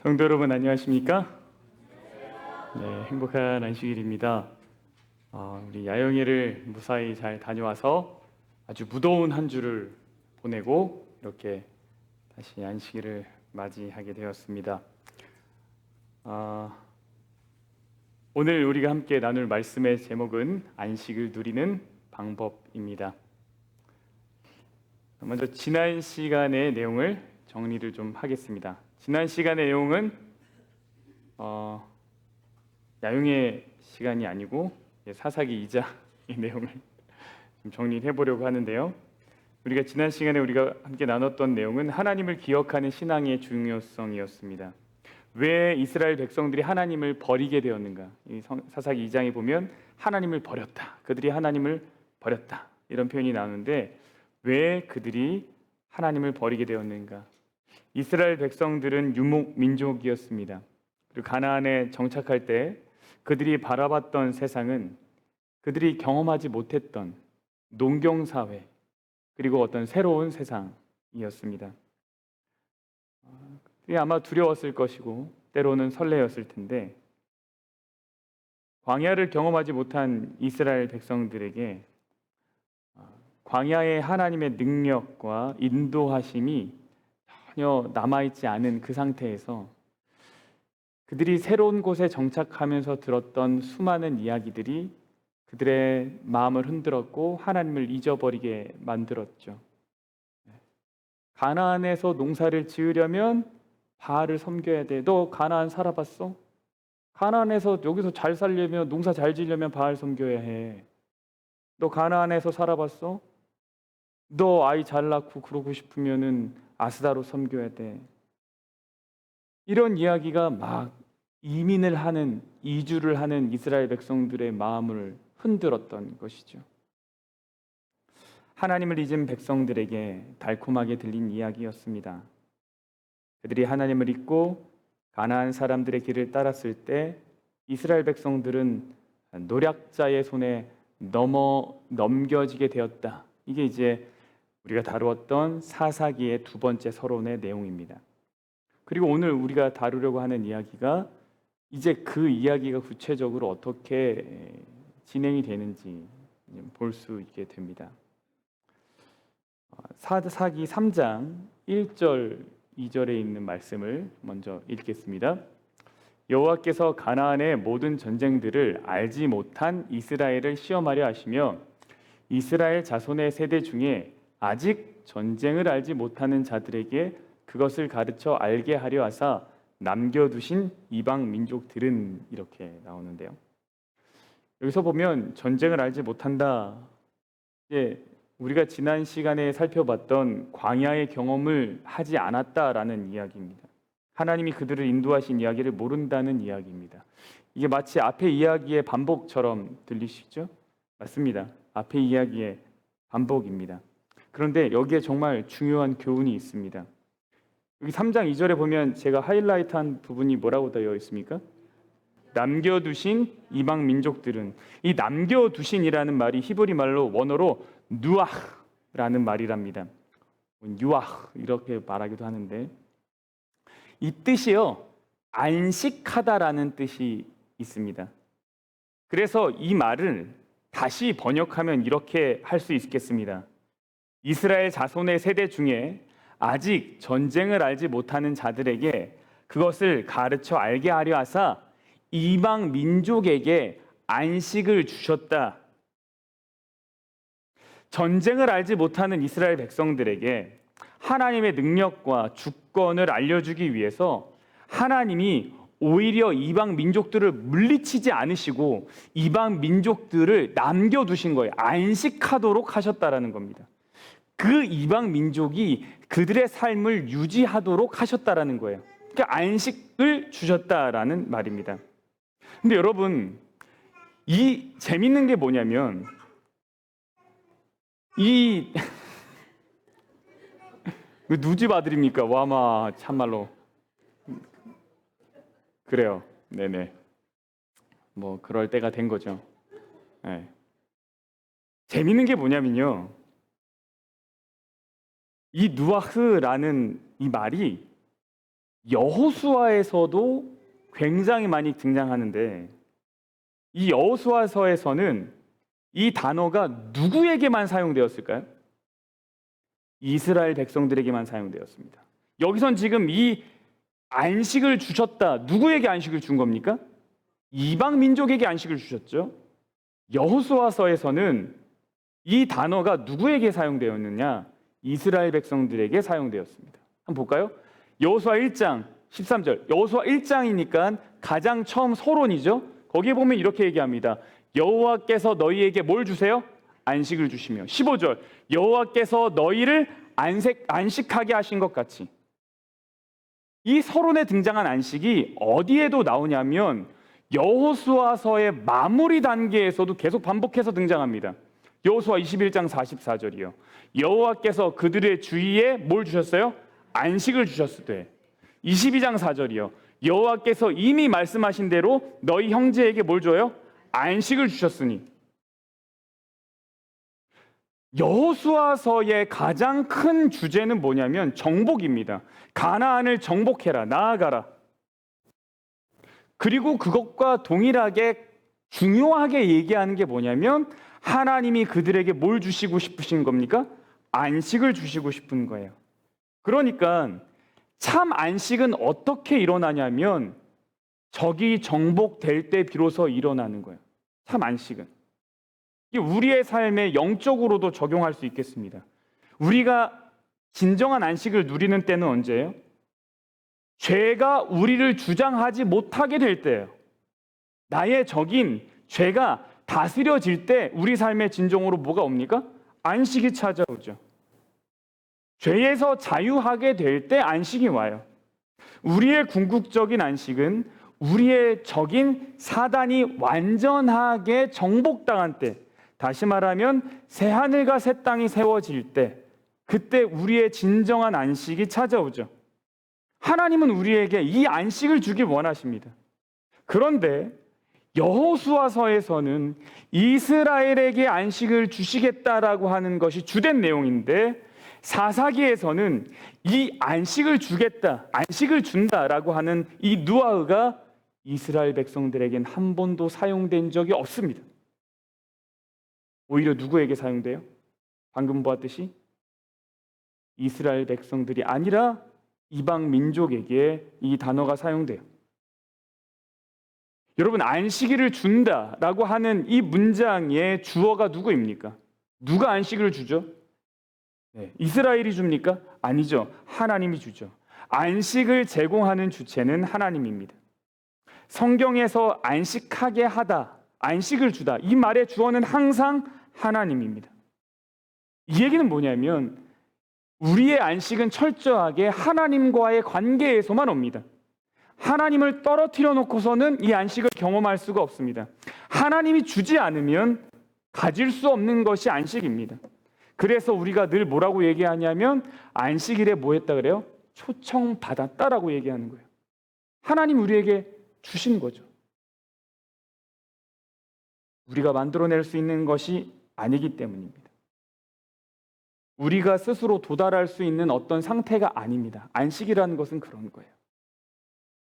성도 여러분 안녕하십니까? 네, 행복한 안식일입니다. 우리 야영회를 무사히 잘 다녀와서 아주 무더운 한 주를 보내고 이렇게 다시 안식일을 맞이하게 되었습니다. 오늘 우리가 함께 나눌 말씀의 제목은 안식을 누리는 방법입니다. 먼저 지난 시간의 내용을 정리를 좀 하겠습니다. 지난 시간의 내용은 야용의 시간이 아니고 사사기 2장의 내용을 좀 정리해 보려고 하는데요. 우리가 지난 시간에 우리가 함께 나눴던 내용은 하나님을 기억하는 신앙의 중요성이었습니다. 왜 이스라엘 백성들이 하나님을 버리게 되었는가? 이 사사기 2장에 보면 하나님을 버렸다. 그들이 하나님을 버렸다. 이런 표현이 나오는데 왜 그들이 하나님을 버리게 되었는가? 이스라엘 백성들은 유목 민족이었습니다. 그리고 가나안에 정착할 때 그들이 바라봤던 세상은 그들이 경험하지 못했던 농경사회 그리고 어떤 새로운 세상이었습니다. 그게 아마 두려웠을 것이고 때로는 설레었을 텐데 광야를 경험하지 못한 이스라엘 백성들에게 광야의 하나님의 능력과 인도하심이 전혀 남아있지 않은 그 상태에서 그들이 새로운 곳에 정착하면서 들었던 수많은 이야기들이 그들의 마음을 흔들었고 하나님을 잊어버리게 만들었죠. 가나안에서 농사를 지으려면 바알을 섬겨야 돼. 너 가나안 살아봤어? 가나안에서 여기서 잘 살려면 농사 잘 지으려면 바알 섬겨야 해. 너 가나안에서 살아봤어? 너 아이 잘 낳고 그러고 싶으면은 아스다로 섬겨야 돼. 이런 이야기가 막 이민을 하는, 이주를 하는 이스라엘 백성들의 마음을 흔들었던 것이죠. 하나님을 잊은 백성들에게 달콤하게 들린 이야기였습니다. 그들이 하나님을 잊고 가나안 사람들의 길을 따랐을 때 이스라엘 백성들은 노략자의 손에 넘겨지게 되었다. 이게 이제 우리가 다루었던 사사기의 두 번째 서론의 내용입니다. 그리고 오늘 우리가 다루려고 하는 이야기가 이제 그 이야기가 구체적으로 어떻게 진행이 되는지 볼 수 있게 됩니다. 사사기 3장 1절 2절에 있는 말씀을 먼저 읽겠습니다. 여호와께서 가나안의 모든 전쟁들을 알지 못한 이스라엘을 시험하려 하시며 이스라엘 자손의 세대 중에 아직 전쟁을 알지 못하는 자들에게 그것을 가르쳐 알게 하려 하사 남겨두신 이방 민족들은, 이렇게 나오는데요. 여기서 보면 전쟁을 알지 못한다. 우리가 지난 시간에 살펴봤던 광야의 경험을 하지 않았다라는 이야기입니다. 하나님이 그들을 인도하신 이야기를 모른다는 이야기입니다. 이게 마치 앞의 이야기의 반복처럼 들리시죠? 맞습니다. 앞의 이야기의 반복입니다. 그런데 여기에 정말 중요한 교훈이 있습니다. 여기 3장 2절에 보면 제가 하이라이트한 부분이 뭐라고 되어 있습니까? 남겨두신 이방 민족들은, 이 남겨두신이라는 말이 히브리 말로 원어로 누아흐라는 말이랍니다. 유아흐 이렇게 말하기도 하는데 이 뜻이요, 안식하다라는 뜻이 있습니다. 그래서 이 말을 다시 번역하면 이렇게 할 수 있겠습니다. 이스라엘 자손의 세대 중에 아직 전쟁을 알지 못하는 자들에게 그것을 가르쳐 알게 하려 하사 이방 민족에게 안식을 주셨다. 전쟁을 알지 못하는 이스라엘 백성들에게 하나님의 능력과 주권을 알려주기 위해서 하나님이 오히려 이방 민족들을 물리치지 않으시고 이방 민족들을 남겨두신 거예요. 안식하도록 하셨다라는 겁니다. 그 이방 민족이 그들의 삶을 유지하도록 하셨다라는 거예요. 그러니까 안식을 주셨다라는 말입니다. 근데 여러분, 이 재밌는 게 뭐냐면 이 누집 아들입니까? 와마 참말로 그래요. 네네. 뭐 그럴 때가 된 거죠. 네. 재밌는 게 뭐냐면요, 이 누아흐라는 이 말이 여호수아에서도 굉장히 많이 등장하는데 이 여호수아서에서는 이 단어가 누구에게만 사용되었을까요? 이스라엘 백성들에게만 사용되었습니다. 여기선 지금 이 안식을 주셨다. 누구에게 안식을 준 겁니까? 이방 민족에게 안식을 주셨죠. 여호수아서에서는 이 단어가 누구에게 사용되었느냐? 이스라엘 백성들에게 사용되었습니다. 한번 볼까요? 여호수아 1장 13절. 여호수아 1장이니까 가장 처음 서론이죠. 거기에 보면 이렇게 얘기합니다. 여호와께서 너희에게 뭘 주세요? 안식을 주시며. 15절. 여호와께서 너희를 안식하게 하신 것 같이. 이 서론에 등장한 안식이 어디에도 나오냐면 여호수아서의 마무리 단계에서도 계속 반복해서 등장합니다. 여호수아 21장 44절이요. 여호와께서 그들의 주위에 뭘 주셨어요? 안식을 주셨을 때. 22장 4절이요. 여호와께서 이미 말씀하신 대로 너희 형제에게 뭘 줘요? 안식을 주셨으니. 여호수아서의 가장 큰 주제는 뭐냐면 정복입니다. 가나안을 정복해라, 나아가라. 그리고 그것과 동일하게 중요하게 얘기하는 게 뭐냐면 하나님이 그들에게 뭘 주시고 싶으신 겁니까? 안식을 주시고 싶은 거예요. 그러니까 참 안식은 어떻게 일어나냐면 적이 정복될 때 비로소 일어나는 거예요. 참 안식은. 이게 우리의 삶에 영적으로도 적용할 수 있겠습니다. 우리가 진정한 안식을 누리는 때는 언제예요? 죄가 우리를 주장하지 못하게 될 때예요. 나의 적인 죄가 다스려질 때 우리 삶의 진정으로 뭐가 옵니까? 안식이 찾아오죠. 죄에서 자유하게 될 때 안식이 와요. 우리의 궁극적인 안식은 우리의 적인 사단이 완전하게 정복당한 때, 다시 말하면 새하늘과 새 땅이 세워질 때, 그때 우리의 진정한 안식이 찾아오죠. 하나님은 우리에게 이 안식을 주길 원하십니다. 그런데 여호수아서에서는 이스라엘에게 안식을 주시겠다라고 하는 것이 주된 내용인데 사사기에서는 이 안식을 주겠다, 안식을 준다라고 하는 이 누아흐가 이스라엘 백성들에겐 한 번도 사용된 적이 없습니다. 오히려 누구에게 사용돼요? 방금 보았듯이 이스라엘 백성들이 아니라 이방 민족에게 이 단어가 사용돼요. 여러분, 안식일을 준다라고 하는 이 문장의 주어가 누구입니까? 누가 안식을 주죠? 네, 이스라엘이 줍니까? 아니죠. 하나님이 주죠. 안식을 제공하는 주체는 하나님입니다. 성경에서 안식하게 하다, 안식을 주다, 이 말의 주어는 항상 하나님입니다. 이 얘기는 뭐냐면 우리의 안식은 철저하게 하나님과의 관계에서만 옵니다. 하나님을 떨어뜨려 놓고서는 이 안식을 경험할 수가 없습니다. 하나님이 주지 않으면 가질 수 없는 것이 안식입니다. 그래서 우리가 늘 뭐라고 얘기하냐면 안식일에 뭐 했다 그래요? 초청받았다라고 얘기하는 거예요. 하나님 우리에게 주신 거죠. 우리가 만들어낼 수 있는 것이 아니기 때문입니다. 우리가 스스로 도달할 수 있는 어떤 상태가 아닙니다. 안식이라는 것은 그런 거예요.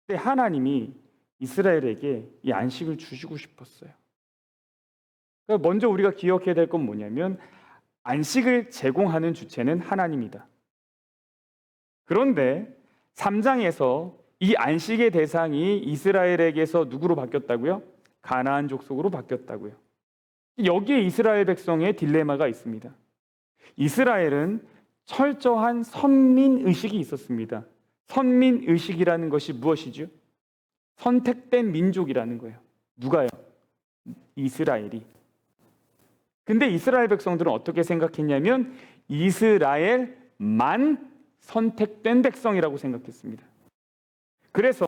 근데 하나님이 이스라엘에게 이 안식을 주시고 싶었어요. 그러니까 먼저 우리가 기억해야 될 건 뭐냐면 안식을 제공하는 주체는 하나님이다. 그런데 3장에서 이 안식의 대상이 이스라엘에게서 누구로 바뀌었다고요? 가나안 족속으로 바뀌었다고요. 여기에 이스라엘 백성의 딜레마가 있습니다. 이스라엘은 철저한 선민의식이 있었습니다. 선민의식이라는 것이 무엇이죠? 선택된 민족이라는 거예요. 누가요? 이스라엘이. 근데 이스라엘 백성들은 어떻게 생각했냐면 이스라엘만 선택된 백성이라고 생각했습니다. 그래서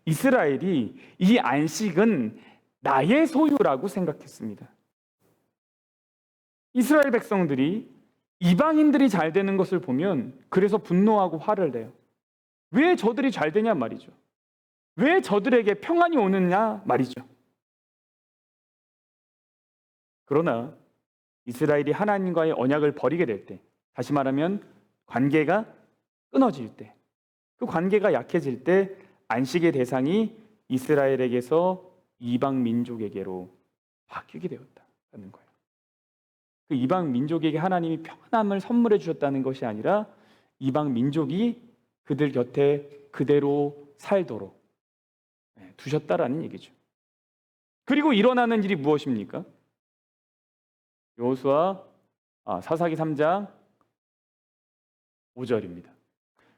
이스라엘이 이 안식은 나의 소유라고 생각했습니다. 이스라엘 백성들이 이방인들이 잘 되는 것을 보면 그래서 분노하고 화를 내요. 왜 저들이 잘 되냐 말이죠. 왜 저들에게 평안이 오느냐 말이죠. 그러나 이스라엘이 하나님과의 언약을 버리게 될 때, 다시 말하면 관계가 끊어질 때, 그 관계가 약해질 때 안식의 대상이 이스라엘에게서 이방 민족에게로 바뀌게 되었다는 거예요. 그 이방 민족에게 하나님이 평안함을 선물해 주셨다는 것이 아니라 이방 민족이 그들 곁에 그대로 살도록 두셨다라는 얘기죠. 그리고 일어나는 일이 무엇입니까? 여호수아 사사기 3장 5절입니다.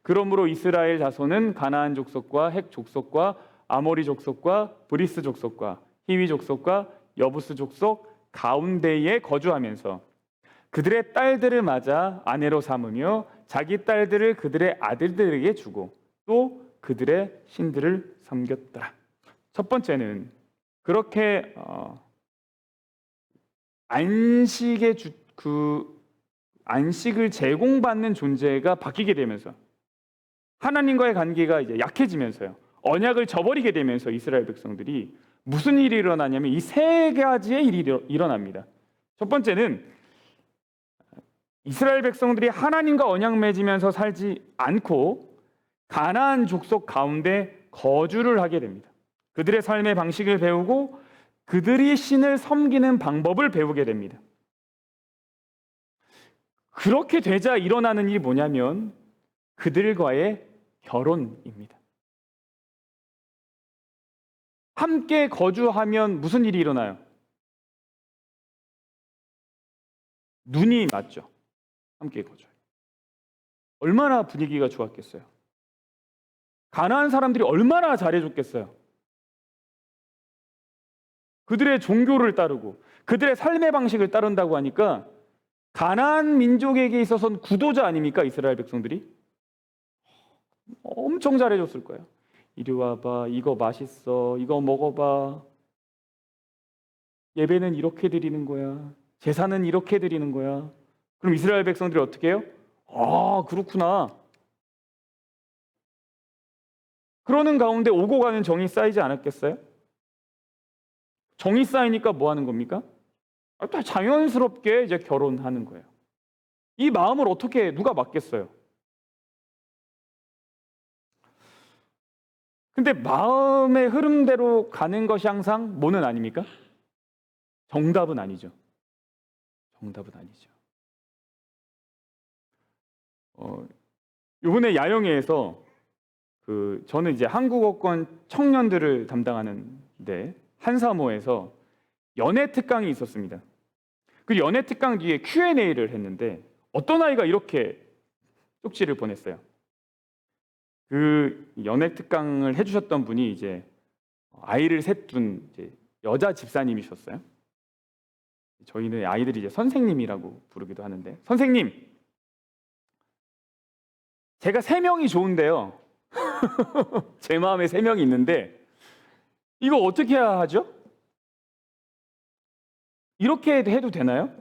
그러므로 이스라엘 자손은 가나안 족속과 헷 족속과 아모리 족속과 브리스 족속과 히위 족속과 여부스 족속 가운데에 거주하면서 그들의 딸들을 맞아 아내로 삼으며 자기 딸들을 그들의 아들들에게 주고 또 그들의 신들을 섬겼더라. 첫 번째는 그렇게 안식을 제공받는 존재가 바뀌게 되면서 하나님과의 관계가 이제 약해지면서요. 언약을 저버리게 되면서 이스라엘 백성들이 무슨 일이 일어나냐면 이 세 가지의 일이 일어납니다. 첫 번째는 이스라엘 백성들이 하나님과 언약 맺으면서 살지 않고 가나안 족속 가운데 거주를 하게 됩니다. 그들의 삶의 방식을 배우고 그들이 신을 섬기는 방법을 배우게 됩니다. 그렇게 되자 일어나는 일이 뭐냐면 그들과의 결혼입니다. 함께 거주하면 무슨 일이 일어나요? 눈이 맞죠. 함께 거주해요. 얼마나 분위기가 좋았겠어요. 가나안 사람들이 얼마나 잘해줬겠어요. 그들의 종교를 따르고 그들의 삶의 방식을 따른다고 하니까 가나안 민족에게 있어서는 구도자 아닙니까? 이스라엘 백성들이 엄청 잘해줬을 거예요. 이리 와봐, 이거 맛있어, 이거 먹어봐, 예배는 이렇게 드리는 거야, 제사는 이렇게 드리는 거야. 그럼 이스라엘 백성들이 어떻게 해요? 그렇구나. 그러는 가운데 오고 가는 정이 쌓이지 않았겠어요? 정이 쌓이니까 뭐 하는 겁니까? 또 자연스럽게 이제 결혼하는 거예요. 이 마음을 어떻게 누가 막겠어요? 근데 마음의 흐름대로 가는 것이 항상 뭐는 아닙니까? 정답은 아니죠. 정답은 아니죠. 이번에 야영회에서 저는 이제 한국어권 청년들을 담당하는데 한사모에서 연애 특강이 있었습니다. 그 연애 특강 뒤에 Q&A를 했는데 어떤 아이가 이렇게 쪽지를 보냈어요. 그 연애 특강을 해주셨던 분이 이제 아이를 셋 둔 여자 집사님이셨어요. 저희는 아이들이 이제 선생님이라고 부르기도 하는데, 선생님, 제가 3명이 좋은데요. 제 마음에 3명이 있는데 이거 어떻게 해야 하죠? 이렇게 해도 되나요?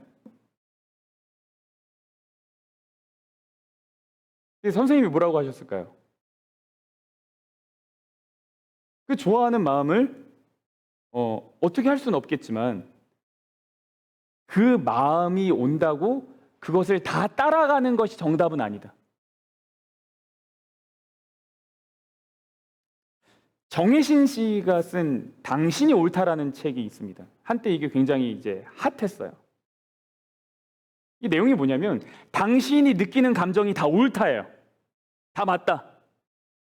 선생님이 뭐라고 하셨을까요? 그 좋아하는 마음을 어떻게 할 수는 없겠지만 그 마음이 온다고 그것을 다 따라가는 것이 정답은 아니다. 정혜신 씨가 쓴 당신이 옳다라는 책이 있습니다. 한때 이게 굉장히 이제 핫했어요. 이 내용이 뭐냐면 당신이 느끼는 감정이 다 옳다예요. 다 맞다.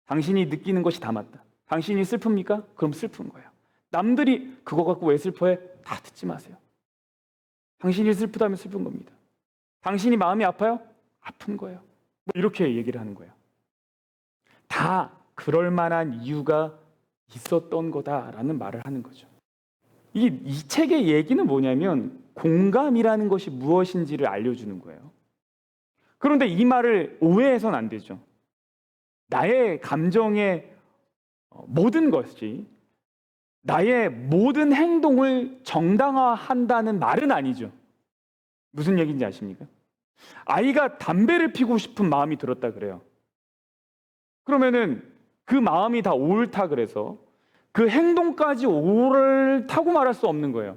당신이 느끼는 것이 다 맞다. 당신이 슬픕니까? 그럼 슬픈 거예요. 남들이 그거 갖고 왜 슬퍼해? 다 듣지 마세요. 당신이 슬프다면 슬픈 겁니다. 당신이 마음이 아파요? 아픈 거예요. 뭐 이렇게 얘기를 하는 거예요. 다 그럴 만한 이유가 있었던 거다라는 말을 하는 거죠. 이 책의 얘기는 뭐냐면 공감이라는 것이 무엇인지를 알려주는 거예요. 그런데 이 말을 오해해서는 안 되죠. 나의 감정의 모든 것이 나의 모든 행동을 정당화한다는 말은 아니죠. 무슨 얘기인지 아십니까? 아이가 담배를 피우고 싶은 마음이 들었다 그래요. 그러면은 그 마음이 다 옳다 그래서 그 행동까지 옳다고 말할 수 없는 거예요.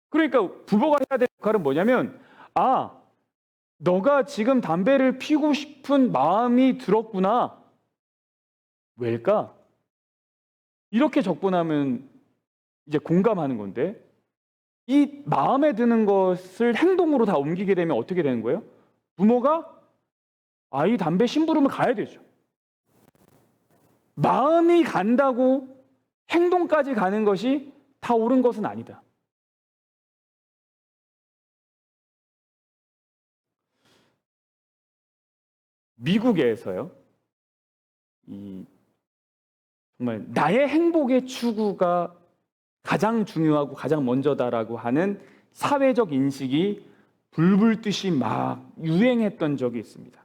그러니까 부모가 해야 될 역할은 뭐냐면 너가 지금 담배를 피우고 싶은 마음이 들었구나. 왜일까? 이렇게 접근하면 이제 공감하는 건데, 이 마음에 드는 것을 행동으로 다 옮기게 되면 어떻게 되는 거예요? 부모가 아이 담배 심부름을 가야 되죠. 마음이 간다고 행동까지 가는 것이 다 옳은 것은 아니다. 미국에서요, 정말 나의 행복의 추구가 가장 중요하고 가장 먼저다라고 하는 사회적 인식이 불불 듯이 막 유행했던 적이 있습니다.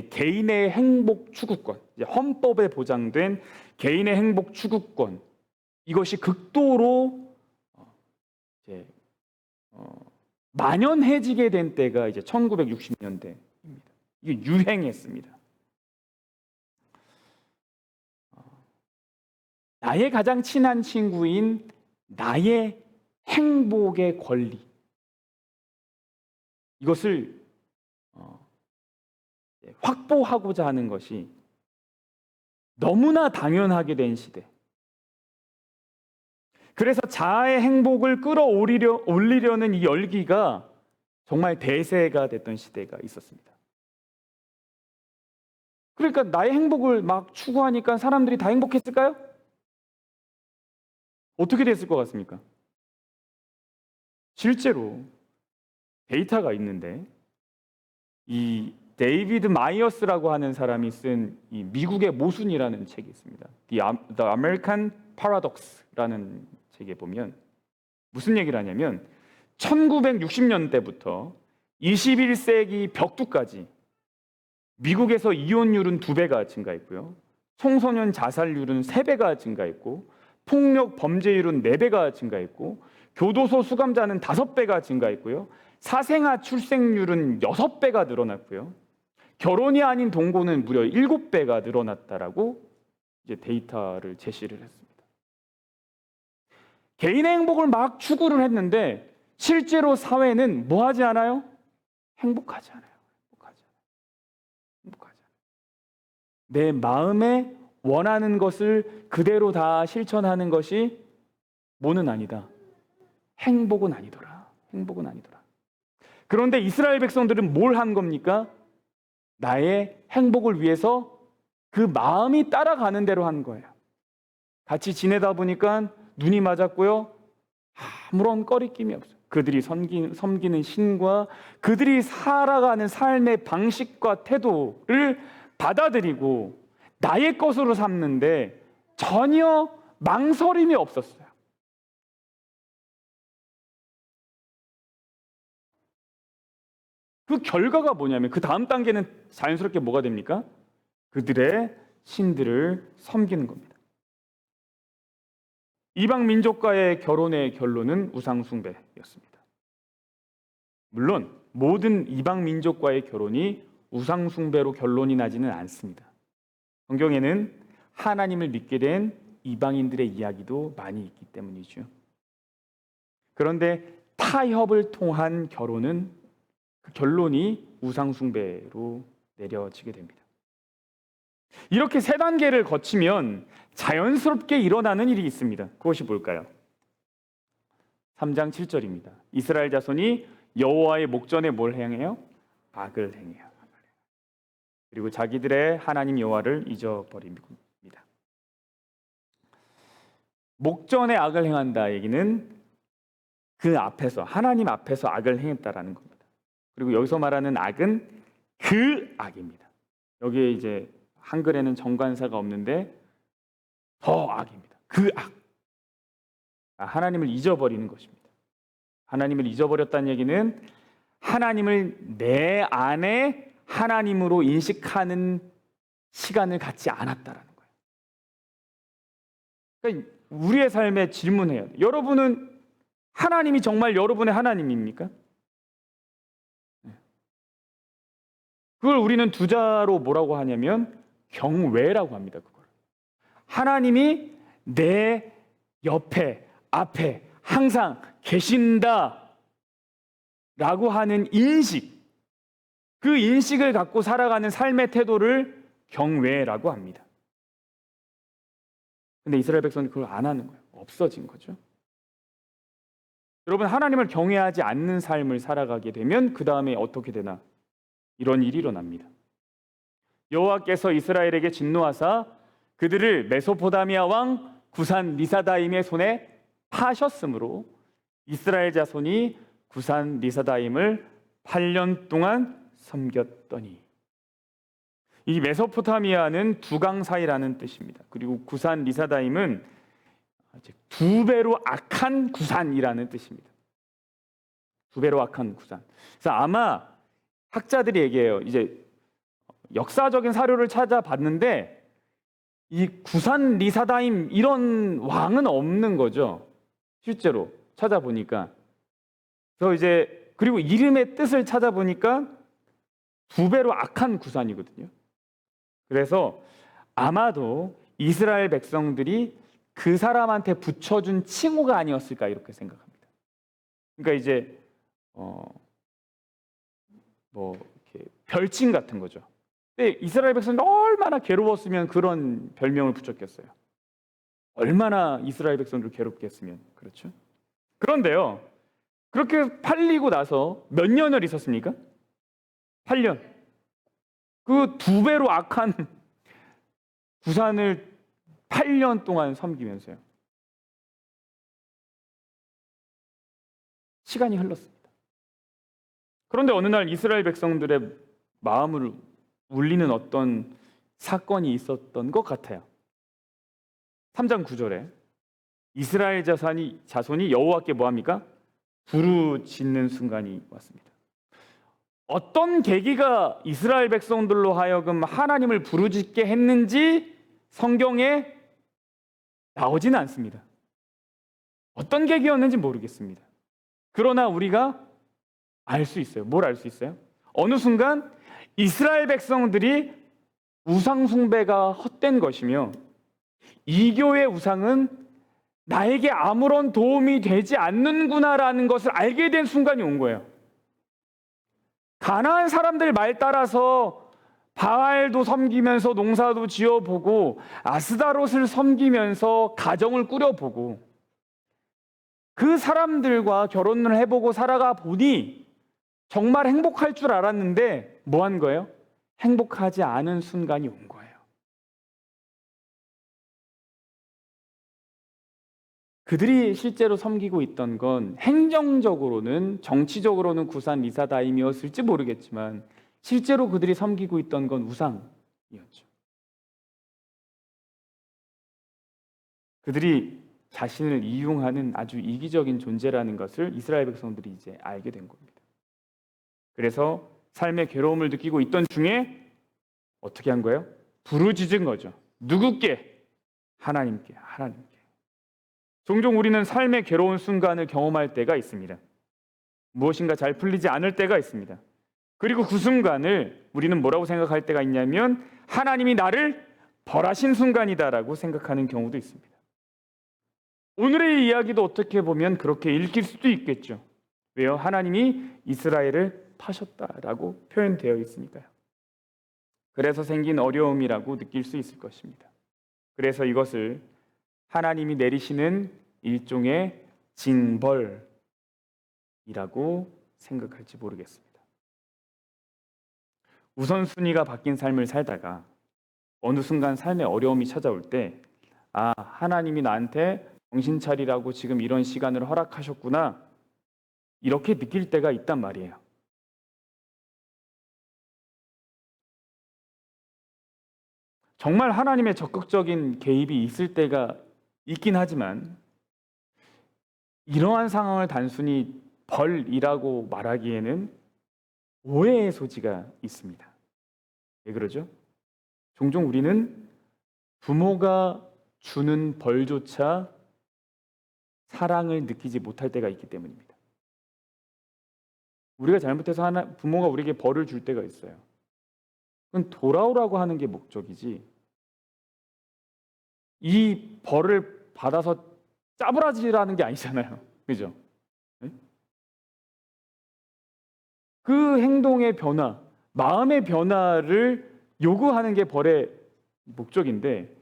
개인의 행복 추구권, 헌법에 보장된 개인의 행복 추구권, 이것이 극도로 이제 만연해지게 된 때가 이제 1960년대입니다. 이게 유행했습니다. 나의 가장 친한 친구인 나의 행복의 권리, 이것을 확보하고자 하는 것이 너무나 당연하게 된 시대. 그래서 자아의 행복을 끌어올리려는 이 열기가 정말 대세가 됐던 시대가 있었습니다. 그러니까 나의 행복을 막 추구하니까 사람들이 다 행복했을까요? 어떻게 됐을 것 같습니까? 실제로 데이터가 있는데, 이 데이비드 마이어스라고 하는 사람이 쓴 이 미국의 모순이라는 책이 있습니다. The American Paradox라는 책에 보면 무슨 얘기를 하냐면 1960년대부터 21세기 벽두까지 미국에서 이혼율은 2배가 증가했고요. 청소년 자살률은 3배가 증가했고, 폭력 범죄율은 4배가 증가했고, 교도소 수감자는 5배가 증가했고요. 사생아 출생률은 6배가 늘어났고요. 결혼이 아닌 동거는 무려 7배가 늘어났다라고 이제 데이터를 제시를 했습니다. 개인의 행복을 막 추구를 했는데 실제로 사회는 뭐 하지 않아요? 행복하지 않아요. 내 마음에 원하는 것을 그대로 다 실천하는 것이 뭐는 아니다. 행복은 아니더라. 행복은 아니더라. 그런데 이스라엘 백성들은 뭘 한 겁니까? 나의 행복을 위해서 그 마음이 따라가는 대로 한 거예요. 같이 지내다 보니까 눈이 맞았고요. 아무런 꺼리낌이 없어요. 그들이 섬기는 신과 그들이 살아가는 삶의 방식과 태도를 받아들이고 나의 것으로 삼는데 전혀 망설임이 없었어요. 그 결과가 뭐냐면 그 다음 단계는 자연스럽게 뭐가 됩니까? 그들의 신들을 섬기는 겁니다. 이방 민족과의 결혼의 결론은 우상숭배였습니다. 물론 모든 이방 민족과의 결혼이 우상숭배로 결론이 나지는 않습니다. 성경에는 하나님을 믿게 된 이방인들의 이야기도 많이 있기 때문이죠. 그런데 타협을 통한 결혼은 그 결론이 우상숭배로 내려지게 됩니다. 이렇게 3단계를 거치면 자연스럽게 일어나는 일이 있습니다. 그것이 뭘까요? 3장 7절입니다. 이스라엘 자손이 여호와의 목전에 뭘 행해요? 악을 행해요. 그리고 자기들의 하나님 여호와를 잊어버립니다. 목전에 악을 행한다 얘기는 그 앞에서, 하나님 앞에서 악을 행했다라는 겁니다. 그리고 여기서 말하는 악은 그 악입니다. 여기에 이제 한글에는 정관사가 없는데 더 악입니다. 그 악. 하나님을 잊어버리는 것입니다. 하나님을 잊어버렸다는 얘기는 하나님을 내 안에 하나님으로 인식하는 시간을 갖지 않았다라는 거예요. 그러니까 우리의 삶에 질문해요. 여러분은 하나님이 정말 여러분의 하나님입니까? 그걸 우리는 두 자로 뭐라고 하냐면 경외라고 합니다. 그걸. 하나님이 내 옆에, 앞에 항상 계신다 라고 하는 인식, 그 인식을 갖고 살아가는 삶의 태도를 경외라고 합니다. 근데 이스라엘 백성이 그걸 안 하는 거예요. 없어진 거죠. 여러분, 하나님을 경외하지 않는 삶을 살아가게 되면 그 다음에 어떻게 되나? 이런 일이 일어납니다. 여호와께서 이스라엘에게 진노하사 그들을 메소포다미아 왕 구산 리사다임의 손에 파셨으므로 이스라엘 자손이 구산 리사다임을 8년 동안 섬겼더니. 이 메소포타미아는 두강 사이라는 뜻입니다. 그리고 구산 리사다임은 두 배로 악한 구산이라는 뜻입니다. 두 배로 악한 구산. 그래서 아마 학자들이 얘기해요. 이제 역사적인 사료를 찾아봤는데 이 구산 리사다임 이런 왕은 없는 거죠. 실제로 찾아보니까. 그래서 이제 그리고 이름의 뜻을 찾아보니까 두 배로 악한 구산이거든요. 그래서 아마도 이스라엘 백성들이 그 사람한테 붙여준 칭호가 아니었을까 이렇게 생각합니다. 그러니까 이제 이렇게 별칭 같은 거죠. 근데 이스라엘 백성이 얼마나 괴로웠으면 그런 별명을 붙였겠어요. 얼마나 이스라엘 백성들 괴롭게 했으면. 그렇죠? 그런데요, 그렇게 팔리고 나서 몇 년을 있었습니까? 8년. 그 두 배로 악한 구산을 8년 동안 섬기면서요. 시간이 흘렀습니다. 그런데 어느 날 이스라엘 백성들의 마음을 울리는 어떤 사건이 있었던 것 같아요. 3장 9절에 이스라엘 자손이 여호와께 뭐합니까? 부르짖는 순간이 왔습니다. 어떤 계기가 이스라엘 백성들로 하여금 하나님을 부르짖게 했는지 성경에 나오지는 않습니다. 어떤 계기였는지 모르겠습니다. 그러나 우리가 알 수 있어요. 뭘 알 수 있어요? 어느 순간 이스라엘 백성들이 우상 숭배가 헛된 것이며 이 교의 우상은 나에게 아무런 도움이 되지 않는구나라는 것을 알게 된 순간이 온 거예요. 가나안 사람들 말 따라서 바알도 섬기면서 농사도 지어보고 아스다롯을 섬기면서 가정을 꾸려보고 그 사람들과 결혼을 해보고 살아가 보니 정말 행복할 줄 알았는데 뭐 한 거예요? 행복하지 않은 순간이 온 거예요. 그들이 실제로 섬기고 있던 건 행정적으로는 정치적으로는 구산 리사다임이었을지 모르겠지만 실제로 그들이 섬기고 있던 건 우상이었죠. 그들이 자신을 이용하는 아주 이기적인 존재라는 것을 이스라엘 백성들이 이제 알게 된 겁니다. 그래서 삶의 괴로움을 느끼고 있던 중에 어떻게 한 거예요? 부르짖은 거죠. 누구께? 하나님께. 종종 우리는 삶의 괴로운 순간을 경험할 때가 있습니다. 무엇인가 잘 풀리지 않을 때가 있습니다. 그리고 그 순간을 우리는 뭐라고 생각할 때가 있냐면 하나님이 나를 벌하신 순간이다라고 생각하는 경우도 있습니다. 오늘의 이야기도 어떻게 보면 그렇게 읽힐 수도 있겠죠. 왜요? 하나님이 이스라엘을 파셨다라고 표현되어 있으니까요. 그래서 생긴 어려움이라고 느낄 수 있을 것입니다. 그래서 이것을 하나님이 내리시는 일종의 징벌이라고 생각할지 모르겠습니다. 우선순위가 바뀐 삶을 살다가 어느 순간 삶의 어려움이 찾아올 때 하나님이 나한테 정신 차리라고 지금 이런 시간을 허락하셨구나 이렇게 느낄 때가 있단 말이에요. 정말 하나님의 적극적인 개입이 있을 때가 있긴 하지만 이러한 상황을 단순히 벌이라고 말하기에는 오해의 소지가 있습니다. 왜 그러죠? 종종 우리는 부모가 주는 벌조차 사랑을 느끼지 못할 때가 있기 때문입니다. 우리가 잘못해서 부모가 우리에게 벌을 줄 때가 있어요. 그건 돌아오라고 하는 게 목적이지 이 벌을 받아서 짜부라지라는 게 아니잖아요. 그죠? 네? 그 행동의 변화, 마음의 변화를 요구하는 게 벌의 목적인데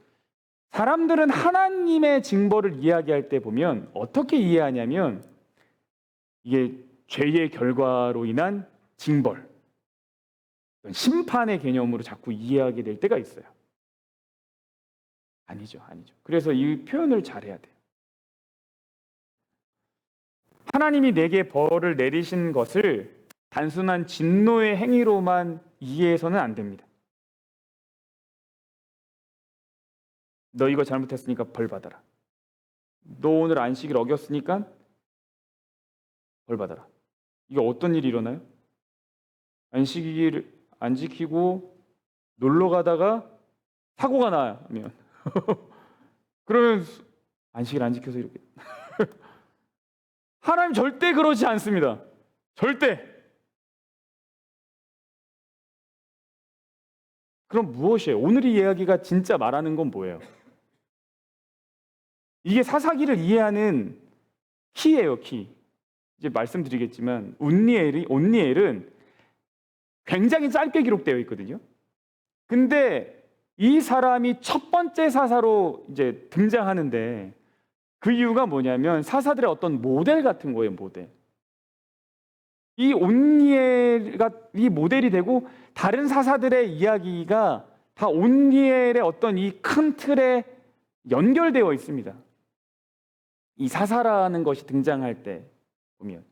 사람들은 하나님의 징벌을 이야기할 때 보면 어떻게 이해하냐면 이게 죄의 결과로 인한 징벌, 심판의 개념으로 자꾸 이해하게 될 때가 있어요. 아니죠. 그래서 이 표현을 잘해야 돼요. 하나님이 내게 벌을 내리신 것을 단순한 진노의 행위로만 이해해서는 안 됩니다. 너 이거 잘못했으니까 벌 받아라. 너 오늘 안식일 어겼으니까 벌 받아라. 이게 어떤 일이 일어나요? 안식일 안 지키고 놀러 가다가 사고가 나면 그러면 안식일 안 지켜서 이렇게 하나님 절대 그러지 않습니다. 절대. 그럼 무엇이에요? 오늘 이 이야기가 진짜 말하는 건 뭐예요? 이게 사사기를 이해하는 키예요, 키. 이제 말씀드리겠지만 온니엘은 굉장히 짧게 기록되어 있거든요. 근데 이 사람이 첫 번째 사사로 이제 등장하는데 그 이유가 뭐냐면 사사들의 어떤 모델 같은 거예요, 모델. 이 온니엘가 이 모델이 되고 다른 사사들의 이야기가 다 온니엘의 어떤 이 큰 틀에 연결되어 있습니다. 이 사사라는 것이 등장할 때 보면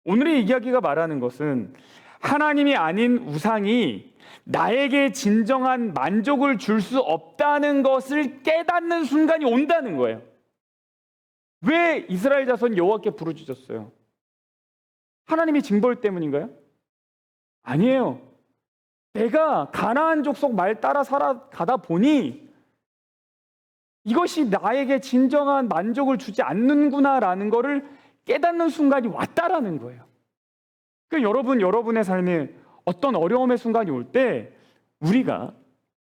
오늘의 이야기가 말하는 것은 하나님이 아닌 우상이 나에게 진정한 만족을 줄 수 없다는 것을 깨닫는 순간이 온다는 거예요. 왜 이스라엘 자손 여호와께 부르짖었어요? 하나님의 징벌 때문인가요? 아니에요. 내가 가나안 족속 말 따라 살아가다 보니 이것이 나에게 진정한 만족을 주지 않는구나라는 것을 깨닫는 순간이 왔다라는 거예요. 그러니까 여러분의 삶에 어떤 어려움의 순간이 올 때 우리가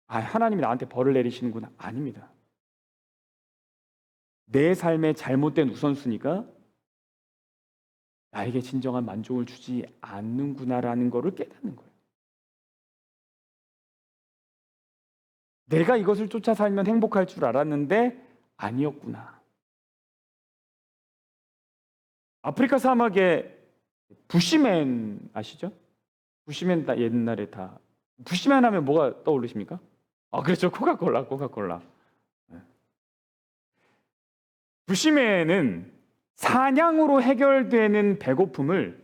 하나님이 나한테 벌을 내리시는구나. 아닙니다. 내 삶의 잘못된 우선순위가 나에게 진정한 만족을 주지 않는구나라는 것을 깨닫는 거예요. 내가 이것을 쫓아 살면 행복할 줄 알았는데 아니었구나. 아프리카 사막에 부시맨 아시죠? 부시맨 옛날에 다 부시맨 하면 뭐가 떠오르십니까? 그렇죠. 코카콜라. 부시맨은 사냥으로 해결되는 배고픔을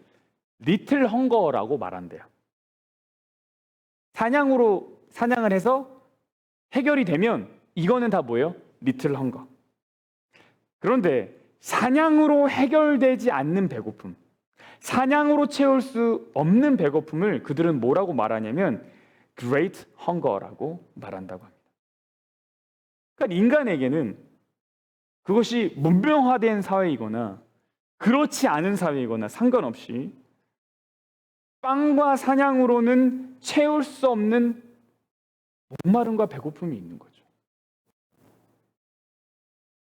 리틀 헝거라고 말한대요. 사냥을 해서 해결이 되면 이거는 다 뭐예요? 리틀 헝거. 그런데 사냥으로 해결되지 않는 배고픔, 사냥으로 채울 수 없는 배고픔을 그들은 뭐라고 말하냐면 Great Hunger라고 말한다고 합니다. 그러니까 인간에게는 그것이 문명화된 사회이거나 그렇지 않은 사회이거나 상관없이 빵과 사냥으로는 채울 수 없는 목마름과 배고픔이 있는 거죠.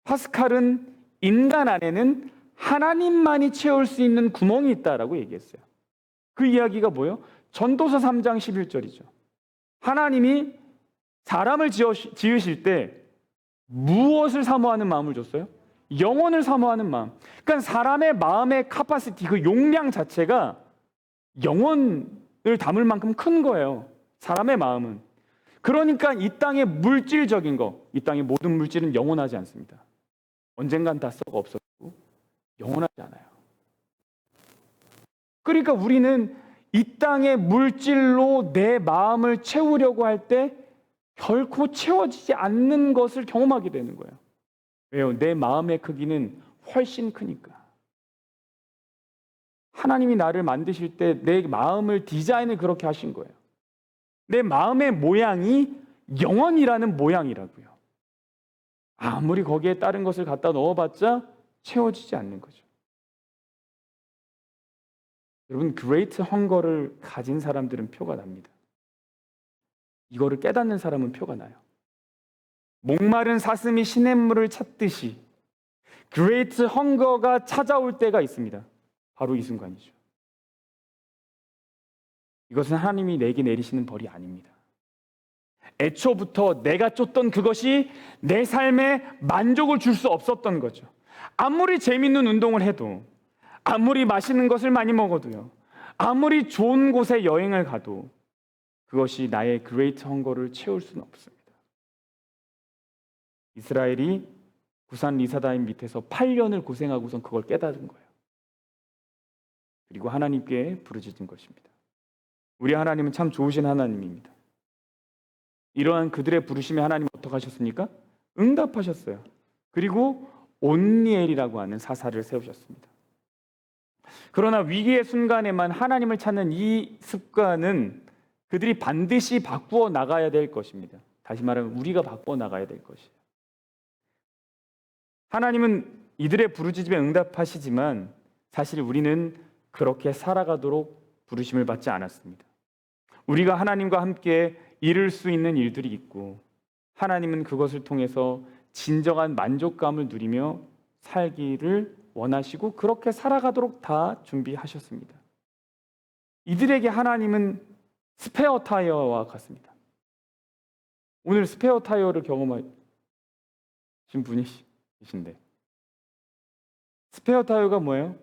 파스칼은 인간 안에는 하나님만이 채울 수 있는 구멍이 있다라고 얘기했어요. 그 이야기가 뭐예요? 전도서 3장 11절이죠. 하나님이 사람을 지으실 때 무엇을 사모하는 마음을 줬어요? 영혼을 사모하는 마음. 그러니까 사람의 마음의 카파시티, 그 용량 자체가 영혼을 담을 만큼 큰 거예요. 사람의 마음은. 그러니까 이 땅의 물질적인 거, 이 땅의 모든 물질은 영원하지 않습니다. 언젠간 다 썩어 없어지고 영원하지 않아요. 그러니까 우리는 이 땅의 물질로 내 마음을 채우려고 할 때 결코 채워지지 않는 것을 경험하게 되는 거예요. 왜요? 내 마음의 크기는 훨씬 크니까. 하나님이 나를 만드실 때 내 마음을 디자인을 그렇게 하신 거예요. 내 마음의 모양이 영원이라는 모양이라고요. 아무리 거기에 다른 것을 갖다 넣어봤자 채워지지 않는 거죠. 여러분, 그레이트 헝거를 가진 사람들은 표가 납니다. 이거를 깨닫는 사람은 표가 나요. 목마른 사슴이 시냇물을 찾듯이 그레이트 헝거가 찾아올 때가 있습니다. 바로 이 순간이죠. 이것은 하나님이 내게 내리시는 벌이 아닙니다. 애초부터 내가 쫓던 그것이 내 삶에 만족을 줄 수 없었던 거죠. 아무리 재밌는 운동을 해도, 아무리 맛있는 것을 많이 먹어도요, 아무리 좋은 곳에 여행을 가도 그것이 나의 그레이트 헝거를 채울 수는 없습니다. 이스라엘이 구산 리사다임 밑에서 8년을 고생하고선 그걸 깨달은 거예요. 그리고 하나님께 부르짖은 것입니다. 우리 하나님은 참 좋으신 하나님입니다. 이러한 그들의 부르심에 하나님은 어떻게 하셨습니까? 응답하셨어요. 그리고 온니엘이라고 하는 사사를 세우셨습니다. 그러나 위기의 순간에만 하나님을 찾는 이 습관은 그들이 반드시 바꾸어 나가야 될 것입니다. 다시 말하면 우리가 바꾸어 나가야 될 것이에요. 하나님은 이들의 부르짖음에 응답하시지만 사실 우리는 그렇게 살아가도록 부르심을 받지 않았습니다. 우리가 하나님과 함께 이룰 수 있는 일들이 있고 하나님은 그것을 통해서 진정한 만족감을 누리며 살기를 원하시고 그렇게 살아가도록 다 준비하셨습니다. 이들에게 하나님은 스페어 타이어와 같습니다. 오늘 스페어 타이어를 경험하신 분이신데 스페어 타이어가 뭐예요?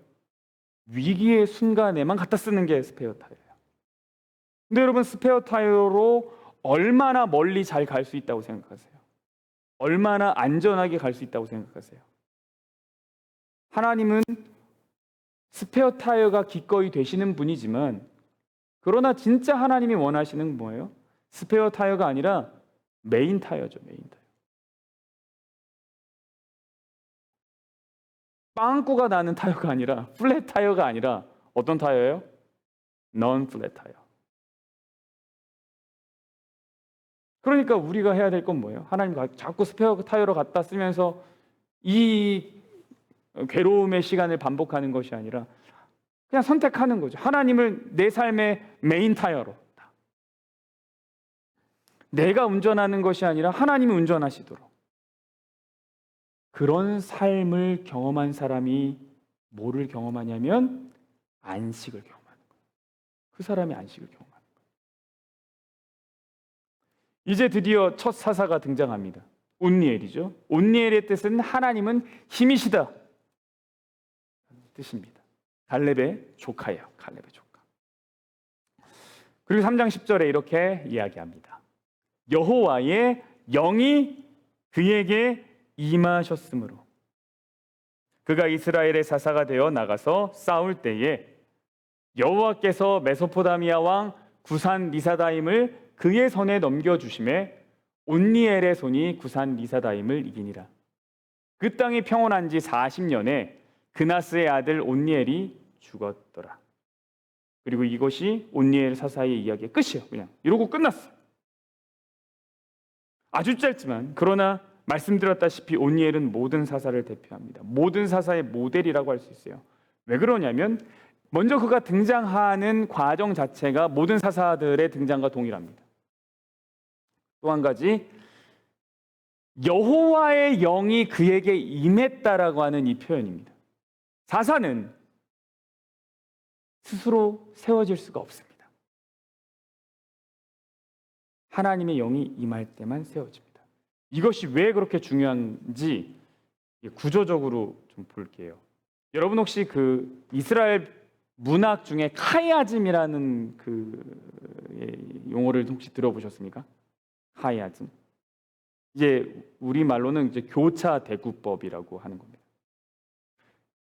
위기의 순간에만 갖다 쓰는 게 스페어 타이어예요. 근데 여러분 스페어 타이어로 얼마나 멀리 잘 갈 수 있다고 생각하세요? 얼마나 안전하게 갈 수 있다고 생각하세요? 하나님은 스페어 타이어가 기꺼이 되시는 분이지만 그러나 진짜 하나님이 원하시는 뭐예요? 스페어 타이어가 아니라 메인 타이어죠. 메인 타이어. 빵꾸가 나는 타이어가 아니라 플랫 타이어가 아니라 어떤 타이어예요? non 플랫 타이어. 그러니까 우리가 해야 될 건 뭐예요? 하나님 자꾸 스페어 타이어로 갖다 쓰면서 이 괴로움의 시간을 반복하는 것이 아니라 그냥 선택하는 거죠. 하나님을 내 삶의 메인 타이어로. 내가 운전하는 것이 아니라 하나님이 운전하시도록. 그런 삶을 경험한 사람이 뭐를 경험하냐면 안식을 경험하는 거예요. 그 사람이 안식을 경험하는 거예요. 이제 드디어 첫 사사가 등장합니다. 온니엘이죠. 온니엘의 뜻은 하나님은 힘이시다 뜻입니다. 갈렙의 조카예요. 갈렙의 조카. 그리고 3장 10절에 이렇게 이야기합니다. 여호와의 영이 그에게 임하셨으므로 그가 이스라엘의 사사가 되어 나가서 싸울 때에 여호와께서 메소포다미아 왕 구산 리사다임을 그의 손에 넘겨주심에 온니엘의 손이 구산 리사다임을 이기니라. 그 땅이 평온한 지 40년에 그나스의 아들 온니엘이 죽었더라. 그리고 이것이 온니엘 사사의 이야기의 끝이에요. 그냥 이러고 끝났어요. 아주 짧지만 그러나 말씀드렸다시피 온니엘은 모든 사사를 대표합니다. 모든 사사의 모델이라고 할 수 있어요. 왜 그러냐면 먼저 그가 등장하는 과정 자체가 모든 사사들의 등장과 동일합니다. 또 한 가지 여호와의 영이 그에게 임했다라고 하는 이 표현입니다. 사사는 스스로 세워질 수가 없습니다. 하나님의 영이 임할 때만 세워집니다. 이것이 왜 그렇게 중요한지 구조적으로 좀 볼게요. 여러분 혹시 그 이스라엘 문학 중에 카이아즘이라는 그 용어를 혹시 들어보셨습니까? 카이아즘. 이제 우리말로는 이제 교차 대구법이라고 하는 겁니다.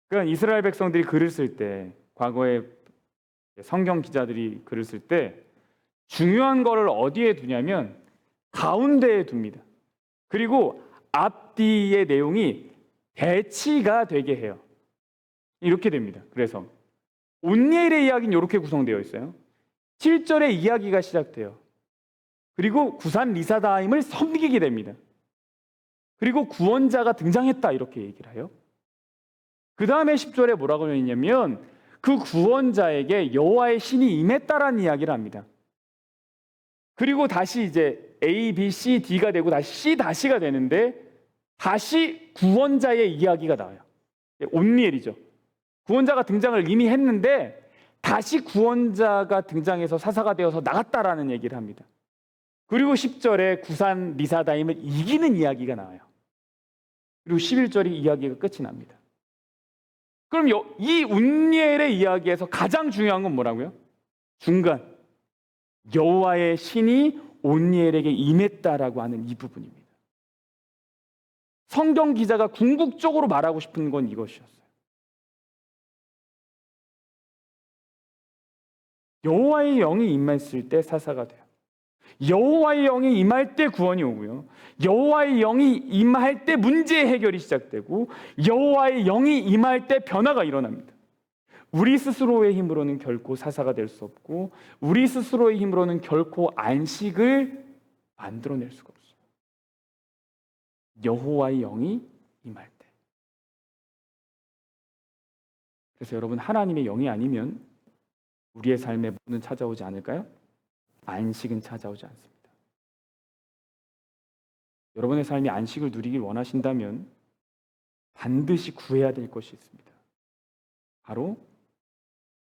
그러니까 이스라엘 백성들이 글을 쓸 때, 과거에 성경 기자들이 글을 쓸 때 중요한 거를 어디에 두냐면 가운데에 둡니다. 그리고 앞뒤의 내용이 대치가 되게 해요. 이렇게 됩니다. 그래서 온니엘의 이야기는 이렇게 구성되어 있어요. 7절에 이야기가 시작돼요. 그리고 구산 리사다임을 섬기게 됩니다. 그리고 구원자가 등장했다 이렇게 얘기를 해요. 그 다음에 10절에 뭐라고 했냐면 그 구원자에게 여호와의 신이 임했다라는 이야기를 합니다. 그리고 다시 이제 A, B, C, D가 되고 다시 C 다시가 되는데 다시 구원자의 이야기가 나와요. 온니엘이죠. 구원자가 등장을 이미 했는데 다시 구원자가 등장해서 사사가 되어서 나갔다라는 얘기를 합니다. 그리고 10절에 구산 리사다임을 이기는 이야기가 나와요. 그리고 11절이 이야기가 끝이 납니다. 그럼 이 운니엘의 이야기에서 가장 중요한 건 뭐라고요? 중간 여호와의 신이 온니엘에게 임했다라고 하는 이 부분입니다. 성경 기자가 궁극적으로 말하고 싶은 건 이것이었어요. 여호와의 영이 임했을 때 사사가 돼요. 여호와의 영이 임할 때 구원이 오고요. 여호와의 영이 임할 때 문제 해결이 시작되고 여호와의 영이 임할 때 변화가 일어납니다. 우리 스스로의 힘으로는 결코 사사가 될 수 없고 우리 스스로의 힘으로는 결코 안식을 만들어낼 수가 없어요. 여호와의 영이 임할 때. 그래서 여러분, 하나님의 영이 아니면 우리의 삶에 뭐는 찾아오지 않을까요? 안식은 찾아오지 않습니다. 여러분의 삶이 안식을 누리길 원하신다면 반드시 구해야 될 것이 있습니다. 바로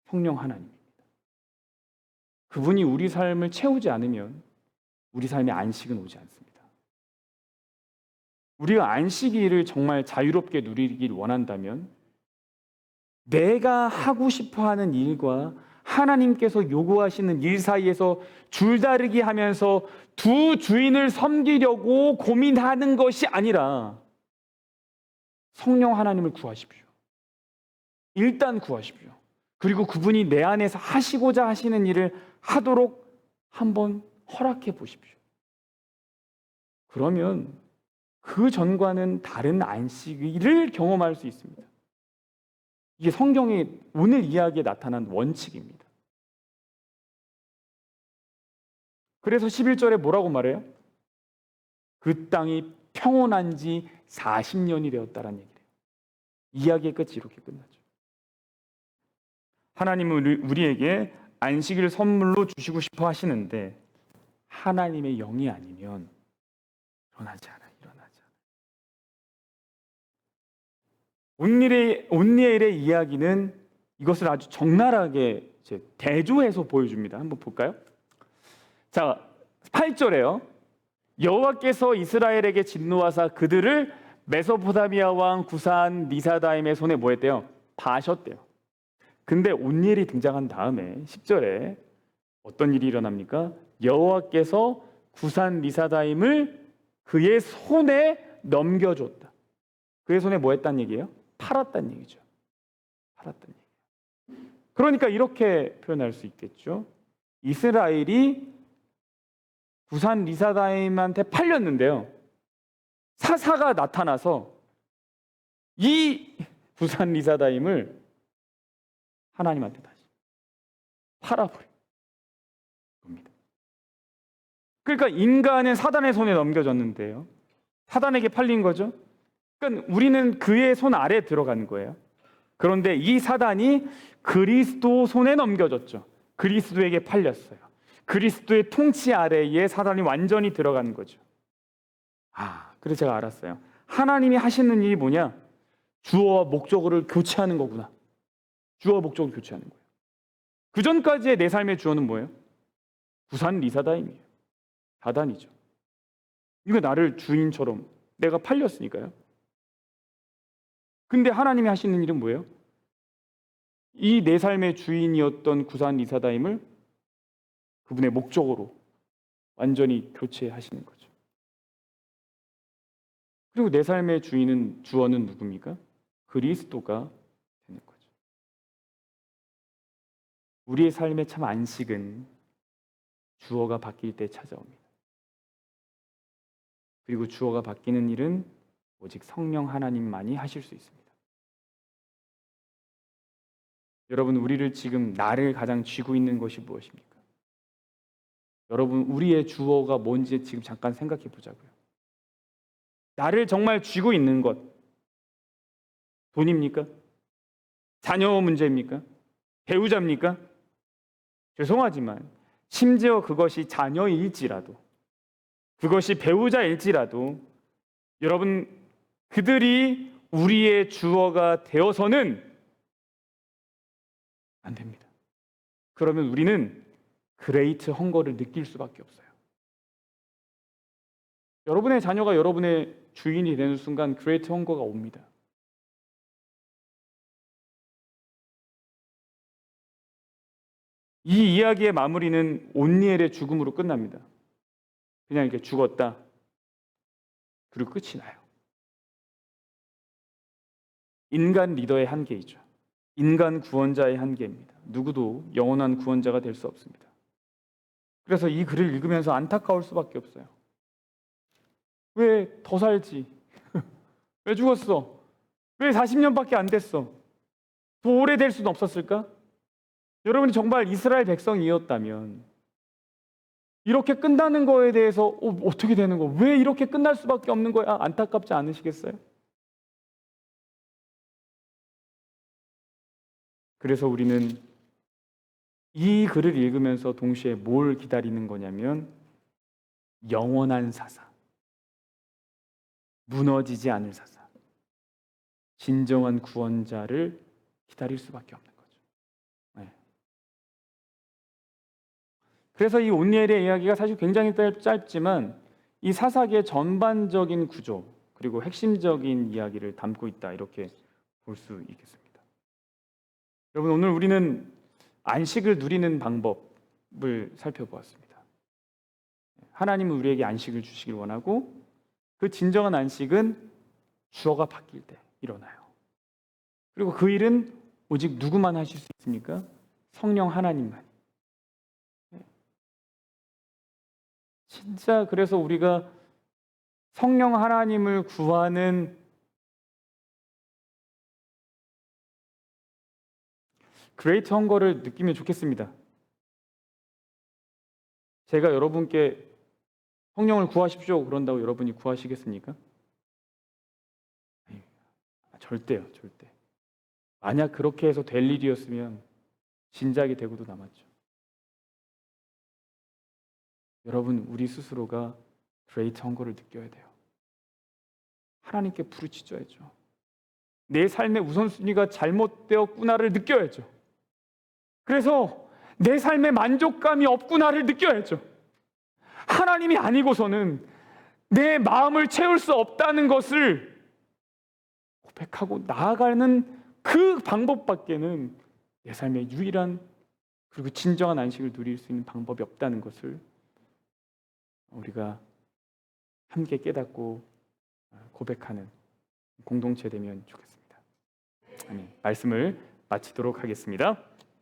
성령 하나님입니다. 그분이 우리 삶을 채우지 않으면 우리 삶에 안식은 오지 않습니다. 우리가 안식일을 정말 자유롭게 누리길 원한다면 내가 하고 싶어하는 일과 하나님께서 요구하시는 일 사이에서 줄다리기 하면서 두 주인을 섬기려고 고민하는 것이 아니라 성령 하나님을 구하십시오. 일단 구하십시오. 그리고 그분이 내 안에서 하시고자 하시는 일을 하도록 한번 허락해 보십시오. 그러면 그 전과는 다른 안식일을 경험할 수 있습니다. 이게 성경의 오늘 이야기에 나타난 원칙입니다. 그래서 11절에 뭐라고 말해요? 그 땅이 평온한 지 40년이 되었다라는 얘기예요. 이야기의 끝이 이렇게 끝나죠. 하나님은 우리에게 안식일 선물로 주시고 싶어 하시는데 하나님의 영이 아니면 일어나지 않아요. 온니엘의 이야기는 이것을 아주 적나라하게 대조해서 보여줍니다. 한번 볼까요? 자, 8절에요. 여호와께서 이스라엘에게 진노하사 그들을 메소포타미아 왕 구산 리사다임의 손에 뭐 했대요? 파셨대요. 근데 온니엘이 등장한 다음에 10절에 어떤 일이 일어납니까? 여호와께서 구산 리사다임을 그의 손에 넘겨줬다. 그의 손에 뭐 했다는 얘기예요? 팔았다는 얘기죠. 팔았다는 얘기예요. 그러니까 이렇게 표현할 수 있겠죠. 이스라엘이 구산 리사다임한테 팔렸는데요. 사사가 나타나서 이 구산 리사다임을 하나님한테 다시 팔아버린 겁니다. 그러니까 인간은 사단의 손에 넘겨졌는데요. 사단에게 팔린 거죠. 그러니까 우리는 그의 손 아래에 들어가는 거예요. 그런데 이 사단이 그리스도 손에 넘겨졌죠. 그리스도에게 팔렸어요. 그리스도의 통치 아래에 사단이 완전히 들어가는 거죠. 그래서 제가 알았어요. 하나님이 하시는 일이 뭐냐? 주어와 목적어를 교체하는 거구나. 주어와 목적을 교체하는 거예요. 그 전까지의 내 삶의 주어는 뭐예요? 구산 리사다임이에요. 사단이죠. 이거 나를 주인처럼 내가 팔렸으니까요. 근데 하나님이 하시는 일은 뭐예요? 이 내 삶의 주인이었던 구산 리사다임을 그분의 목적으로 완전히 교체하시는 거죠. 그리고 내 삶의 주어는 누굽니까? 그리스도가 되는 거죠. 우리의 삶의 참 안식은 주어가 바뀔 때 찾아옵니다. 그리고 주어가 바뀌는 일은 오직 성령 하나님만이 하실 수 있습니다. 여러분, 우리를 지금 나를 가장 쥐고 있는 것이 무엇입니까? 여러분, 우리의 주어가 뭔지 지금 잠깐 생각해 보자고요. 나를 정말 쥐고 있는 것, 돈입니까? 자녀 문제입니까? 배우자입니까? 죄송하지만 심지어 그것이 자녀일지라도, 그것이 배우자일지라도 여러분, 그들이 우리의 주어가 되어서는 안 됩니다. 그러면 우리는 그레이트 헝거를 느낄 수밖에 없어요. 여러분의 자녀가 여러분의 주인이 되는 순간 그레이트 헝거가 옵니다. 이 이야기의 마무리는 온니엘의 죽음으로 끝납니다. 그냥 이렇게 죽었다. 그리고 끝이 나요. 인간 리더의 한계이죠. 인간 구원자의 한계입니다. 누구도 영원한 구원자가 될 수 없습니다. 그래서 이 글을 읽으면서 안타까울 수밖에 없어요. 왜 더 살지? 왜 죽었어? 왜 40년밖에 안 됐어? 더 오래될 수는 없었을까? 여러분이 정말 이스라엘 백성이었다면 이렇게 끝나는 거에 대해서 어떻게 되는 거? 왜 이렇게 끝날 수밖에 없는 거야? 안타깝지 않으시겠어요? 그래서 우리는 이 글을 읽으면서 동시에 뭘 기다리는 거냐면 영원한 사사, 무너지지 않을 사사, 진정한 구원자를 기다릴 수밖에 없는 거죠. 네. 그래서 이 온니엘의 이야기가 사실 굉장히 짧지만 이 사사기의 전반적인 구조 그리고 핵심적인 이야기를 담고 있다 이렇게 볼 수 있겠습니다. 여러분, 오늘 우리는 안식을 누리는 방법을 살펴보았습니다. 하나님은 우리에게 안식을 주시길 원하고 그 진정한 안식은 주어가 바뀔 때 일어나요. 그리고 그 일은 오직 누구만 하실 수 있습니까? 성령 하나님만. 진짜 그래서 우리가 성령 하나님을 구하는 그레이트 헝거를 느끼면 좋겠습니다. 제가 여러분께 성령을 구하십시오 그런다고 여러분이 구하시겠습니까? 절대요, 절대. 만약 그렇게 해서 될 일이었으면 진작이 되고도 남았죠. 여러분, 우리 스스로가 그레이트 헝거를 느껴야 돼요. 하나님께 부르짖어야죠. 내 삶의 우선순위가 잘못되었구나를 느껴야죠. 그래서 내 삶에 만족감이 없구나를 느껴야죠. 하나님이 아니고서는 내 마음을 채울 수 없다는 것을 고백하고 나아가는 그 방법밖에는 내 삶의 유일한 그리고 진정한 안식을 누릴 수 있는 방법이 없다는 것을 우리가 함께 깨닫고 고백하는 공동체 되면 좋겠습니다. 아멘. 말씀을 마치도록 하겠습니다.